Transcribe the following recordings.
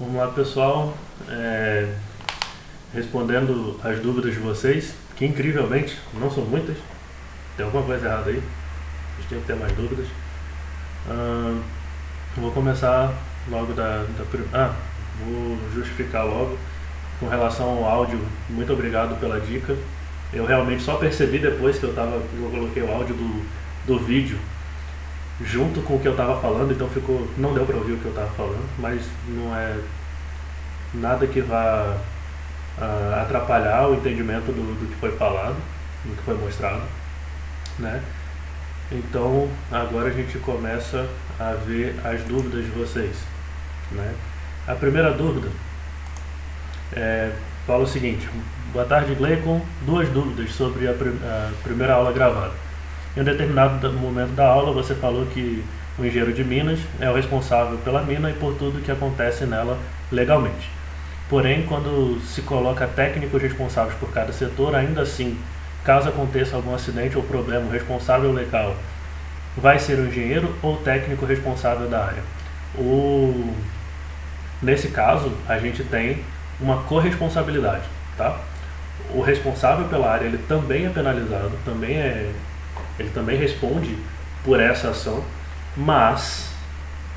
Vamos lá, pessoal. Respondendo as dúvidas de vocês, que incrivelmente não são muitas. Tem alguma coisa errada aí? A gente tem que ter mais dúvidas. Vou começar logo vou justificar logo. Com relação ao áudio, muito obrigado pela dica. Eu realmente só percebi depois que eu coloquei o áudio do vídeo junto com o que eu estava falando, então não deu para ouvir o que eu estava falando, mas não é nada que vá atrapalhar o entendimento do que foi falado, do que foi mostrado, né? Então agora a gente começa a ver as dúvidas de vocês, né? A primeira dúvida fala o seguinte: boa tarde, Gleicon. Duas dúvidas sobre a primeira aula gravada. Em um determinado momento da aula você falou que o engenheiro de minas é o responsável pela mina e por tudo que acontece nela legalmente. Porém, quando se coloca técnicos responsáveis por cada setor, ainda assim, caso aconteça algum acidente ou problema, o responsável legal vai ser o engenheiro ou o técnico responsável da área. Nesse caso, a gente tem uma corresponsabilidade, tá? O responsável pela área, ele também é penalizado, ele também responde por essa ação, mas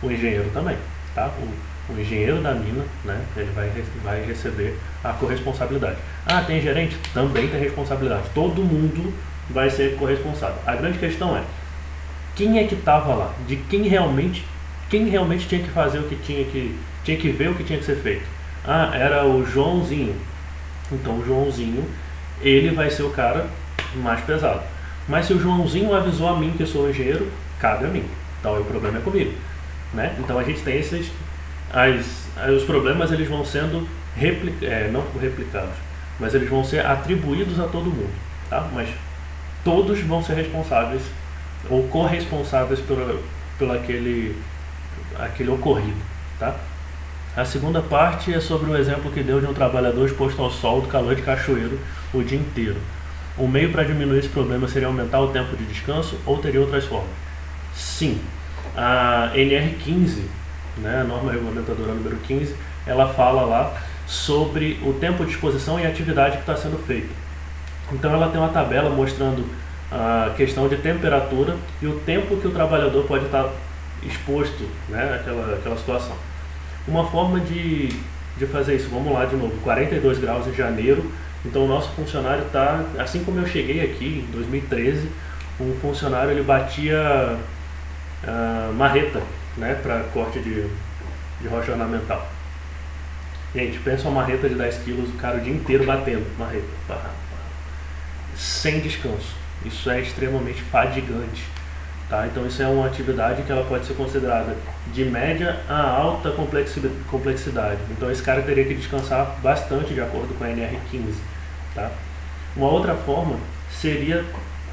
o engenheiro também, tá? O engenheiro da mina, né, ele vai receber a corresponsabilidade. Tem gerente? Também tem responsabilidade. Todo mundo vai ser corresponsável. A grande questão é, quem é que estava lá? De quem realmente tinha que fazer o que tinha que ver o que tinha que ser feito? Era o Joãozinho. Então o Joãozinho, ele vai ser o cara mais pesado. Mas se o Joãozinho avisou a mim que eu sou o engenheiro, cabe a mim. Então o problema é comigo, né? Então a gente tem os problemas, eles vão sendo não replicados, mas eles vão ser atribuídos a todo mundo, tá? Mas todos vão ser responsáveis ou corresponsáveis pelo aquele ocorrido, tá? A segunda parte é sobre o exemplo que deu de um trabalhador exposto ao sol do calor de Cachoeiro o dia inteiro. O meio para diminuir esse problema seria aumentar o tempo de descanso ou teria outras formas? Sim. A NR15, né, a norma regulamentadora número 15, ela fala lá sobre o tempo de exposição e atividade que está sendo feita. Então ela tem uma tabela mostrando a questão de temperatura e o tempo que o trabalhador pode estar exposto, né, àquela situação. Uma forma de fazer isso, vamos lá de novo, 42 graus em janeiro, então o nosso funcionário está, assim como eu cheguei aqui em 2013, um funcionário ele batia marreta, né, para corte de rocha ornamental. Gente, pensa uma marreta de 10 quilos, o cara o dia inteiro batendo marreta, sem descanso. Isso é extremamente fadigante. Tá? Então isso é uma atividade que ela pode ser considerada de média a alta complexidade. Então esse cara teria que descansar bastante de acordo com a NR15. Tá? Uma outra forma seria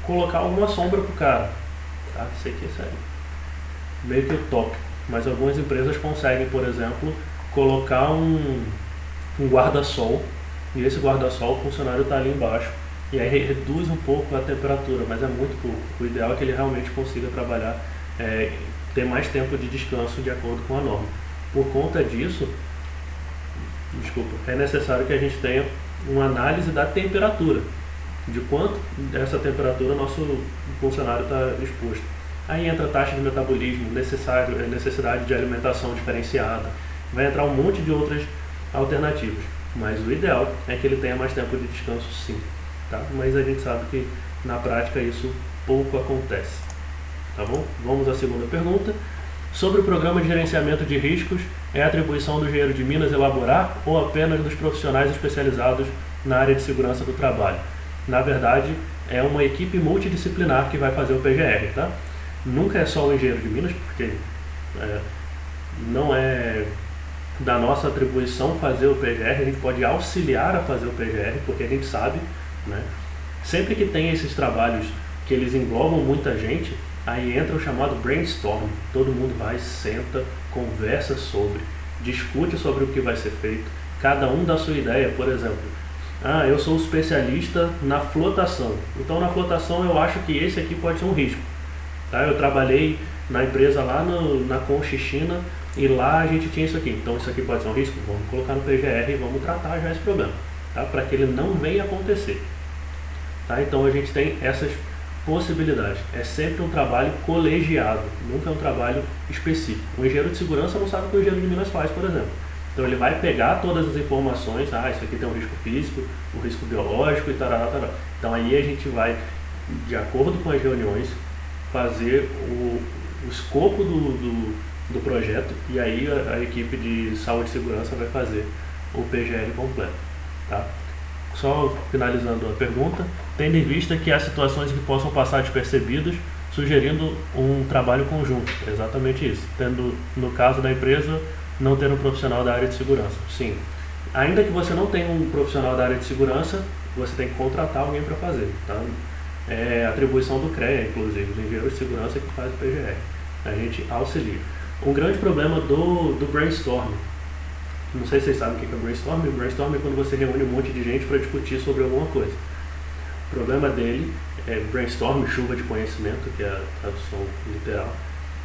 colocar uma sombra para o cara. Tá? Isso aqui é sério. Meio que utópico. Mas algumas empresas conseguem, por exemplo, colocar um guarda-sol. E esse guarda-sol, o funcionário está ali embaixo. E aí reduz um pouco a temperatura, mas é muito pouco. O ideal é que ele realmente consiga trabalhar, ter mais tempo de descanso de acordo com a norma. Por conta disso, é necessário que a gente tenha uma análise da temperatura, de quanto dessa temperatura nosso funcionário está exposto. Aí entra a taxa de metabolismo, necessidade de alimentação diferenciada, vai entrar um monte de outras alternativas. Mas o ideal é que ele tenha mais tempo de descanso, sim. Tá? Mas a gente sabe que na prática isso pouco acontece, tá bom? Vamos à segunda pergunta. Sobre o programa de gerenciamento de riscos, é atribuição do engenheiro de minas elaborar ou apenas dos profissionais especializados na área de segurança do trabalho? Na verdade, é uma equipe multidisciplinar que vai fazer o PGR, tá? Nunca é só o engenheiro de minas, porque não é da nossa atribuição fazer o PGR, a gente pode auxiliar a fazer o PGR, porque a gente sabe, né? Sempre que tem esses trabalhos que eles englobam muita gente, aí entra o chamado brainstorm. Todo mundo vai, senta, conversa discute sobre o que vai ser feito, cada um dá a sua ideia. Por exemplo, eu sou especialista na flotação, então na flotação eu acho que esse aqui pode ser um risco, tá? Eu trabalhei na empresa lá na Conchichina E lá a gente tinha isso aqui. Então isso aqui pode ser um risco, vamos colocar no PGR e vamos tratar já esse problema, tá? Para que ele não venha acontecer. Tá? Então a gente tem essas possibilidades. É sempre um trabalho colegiado, nunca é um trabalho específico. O engenheiro de segurança não sabe o que o engenheiro de Minas faz, por exemplo. Então ele vai pegar todas as informações, isso aqui tem um risco físico, um risco biológico e tarará, tarará. Então aí a gente vai, de acordo com as reuniões, fazer o escopo do projeto, e aí a equipe de saúde e segurança vai fazer o PGR completo. Tá? Só finalizando a pergunta, tendo em vista que há situações que possam passar despercebidas, sugerindo um trabalho conjunto. É exatamente isso. Tendo, no caso da empresa, não ter um profissional da área de segurança. Sim. Ainda que você não tenha um profissional da área de segurança, você tem que contratar alguém para fazer. Tá? É atribuição do CREA, inclusive, do engenheiro de segurança que faz o PGR. A gente auxilia. Um grande problema do brainstorm. Não sei se vocês sabem o que é brainstorm. O brainstorm é quando você reúne um monte de gente para discutir sobre alguma coisa. O problema dele é brainstorm, chuva de conhecimento, que é a tradução literal.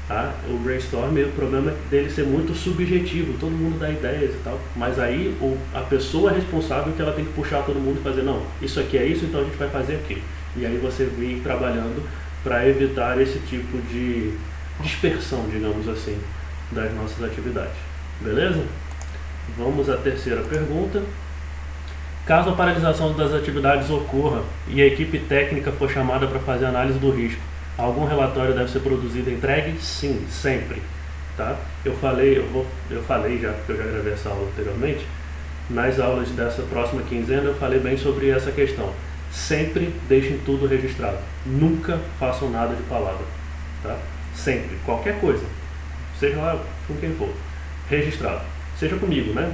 Tá? O brainstorm, o problema é dele ser muito subjetivo, todo mundo dá ideias e tal, mas aí a pessoa responsável que ela tem que puxar todo mundo e fazer, não, isso aqui é isso, então a gente vai fazer aquilo. E aí você vem trabalhando para evitar esse tipo de dispersão, digamos assim, das nossas atividades. Beleza? Vamos à terceira pergunta. Caso a paralisação das atividades ocorra e a equipe técnica for chamada para fazer análise do risco, algum relatório deve ser produzido e entregue? Sim, sempre. Tá? Eu falei já, porque eu já gravei essa aula anteriormente, nas aulas dessa próxima quinzena eu falei bem sobre essa questão. Sempre deixem tudo registrado. Nunca façam nada de palavra. Tá? Sempre. Qualquer coisa. Seja lá com quem for. Registrado. Seja comigo, né?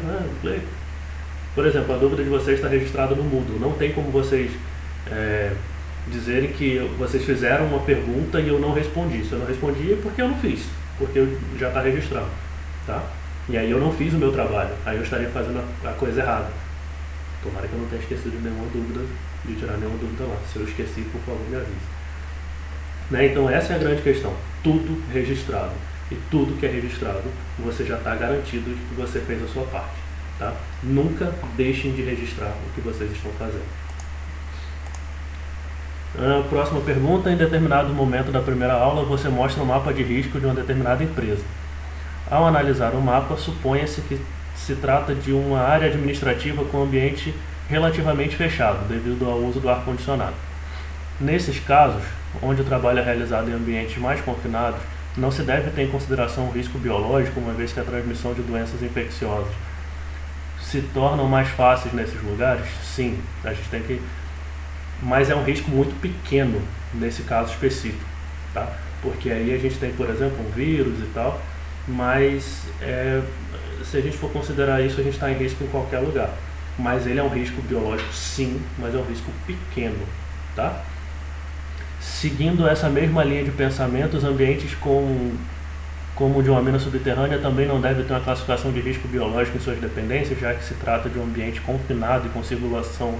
Por exemplo, a dúvida de vocês está registrada no Moodle. Não tem como vocês dizerem que vocês fizeram uma pergunta e eu não respondi. Se eu não respondi é porque eu não fiz. Porque já está registrado. Tá? E aí eu não fiz o meu trabalho. Aí eu estaria fazendo a coisa errada. Tomara que eu não tenha esquecido de nenhuma dúvida, de tirar nenhuma dúvida lá. Se eu esqueci, por favor, me avise. Né? Então essa é a grande questão. Tudo registrado. E tudo que é registrado, você já está garantido de que você fez a sua parte. Tá? Nunca deixem de registrar o que vocês estão fazendo. Próxima pergunta. Em determinado momento da primeira aula, você mostra um mapa de risco de uma determinada empresa. Ao analisar o mapa, suponha-se que se trata de uma área administrativa com ambiente relativamente fechado, devido ao uso do ar-condicionado. Nesses casos, onde o trabalho é realizado em ambientes mais confinados, não se deve ter em consideração o risco biológico, uma vez que a transmissão de doenças infecciosas se tornam mais fáceis nesses lugares? Sim, a gente tem que... Mas é um risco muito pequeno nesse caso específico, tá? Porque aí a gente tem, por exemplo, um vírus e tal, mas se a gente for considerar isso, a gente está em risco em qualquer lugar. Mas ele é um risco biológico, sim, mas é um risco pequeno, tá? Seguindo essa mesma linha de pensamento, os ambientes como o de uma mina subterrânea também não devem ter uma classificação de risco biológico em suas dependências, já que se trata de um ambiente confinado e com circulação,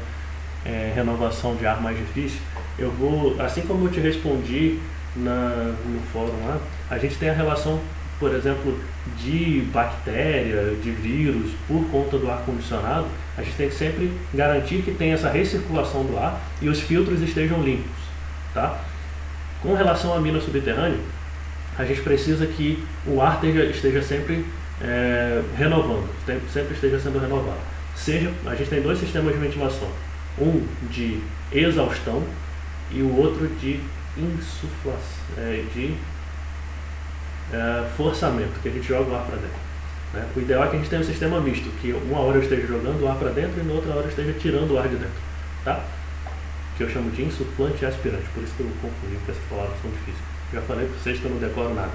renovação de ar mais difícil. Eu vou, assim como eu te respondi no fórum lá, a gente tem a relação, por exemplo, de bactéria, de vírus, por conta do ar-condicionado. A gente tem que sempre garantir que tem essa recirculação do ar e os filtros estejam limpos. Tá? Com relação à mina subterrânea, a gente precisa que o ar esteja sempre renovando, sempre esteja sendo renovado. A gente tem dois sistemas de ventilação, um de exaustão e o outro de insuflação, forçamento, que a gente joga o ar para dentro. Né? O ideal é que a gente tenha um sistema misto, que uma hora eu esteja jogando o ar para dentro e na outra hora eu esteja tirando o ar de dentro. Tá? Que eu chamo de insuflante e aspirante, por isso que eu confundi, porque essas palavras são difíceis. Já falei para vocês que eu não decoro nada.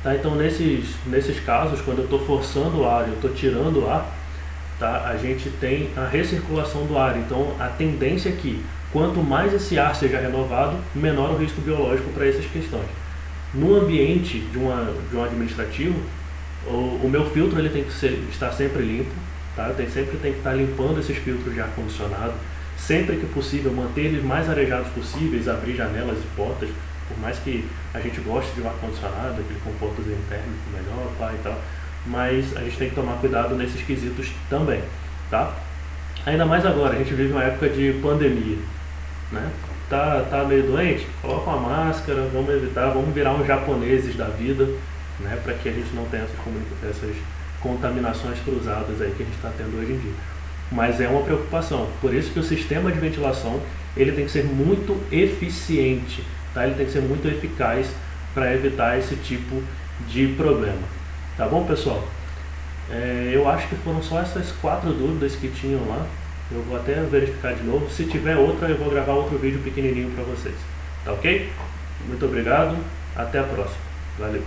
Tá, então nesses casos, quando eu estou forçando o ar e eu estou tirando o ar, tá, a gente tem a recirculação do ar. Então a tendência é que quanto mais esse ar seja renovado, menor o risco biológico para essas questões. No ambiente de um administrativo, o meu filtro ele tem que estar sempre limpo, tá? Eu sempre tem que estar limpando esses filtros de ar-condicionado. Sempre que possível, manter eles mais arejados possíveis, abrir janelas e portas, Por mais que a gente goste de um ar-condicionado, aquele confortozinho térmico melhor, pá, e tal, mas a gente tem que tomar cuidado nesses quesitos também, tá? Ainda mais agora, a gente vive uma época de pandemia, né? Tá meio doente? Coloca uma máscara, vamos evitar, vamos virar uns japoneses da vida, né? Para que a gente não tenha essas contaminações cruzadas aí que a gente está tendo hoje em dia. Mas é uma preocupação, por isso que o sistema de ventilação ele tem que ser muito eficiente, tá? Ele tem que ser muito eficaz para evitar esse tipo de problema. Tá bom, pessoal? Eu acho que foram só essas 4 dúvidas que tinham lá. Eu vou até verificar de novo. Se tiver outra, eu vou gravar outro vídeo pequenininho para vocês. Tá ok? Muito obrigado. Até a próxima. Valeu.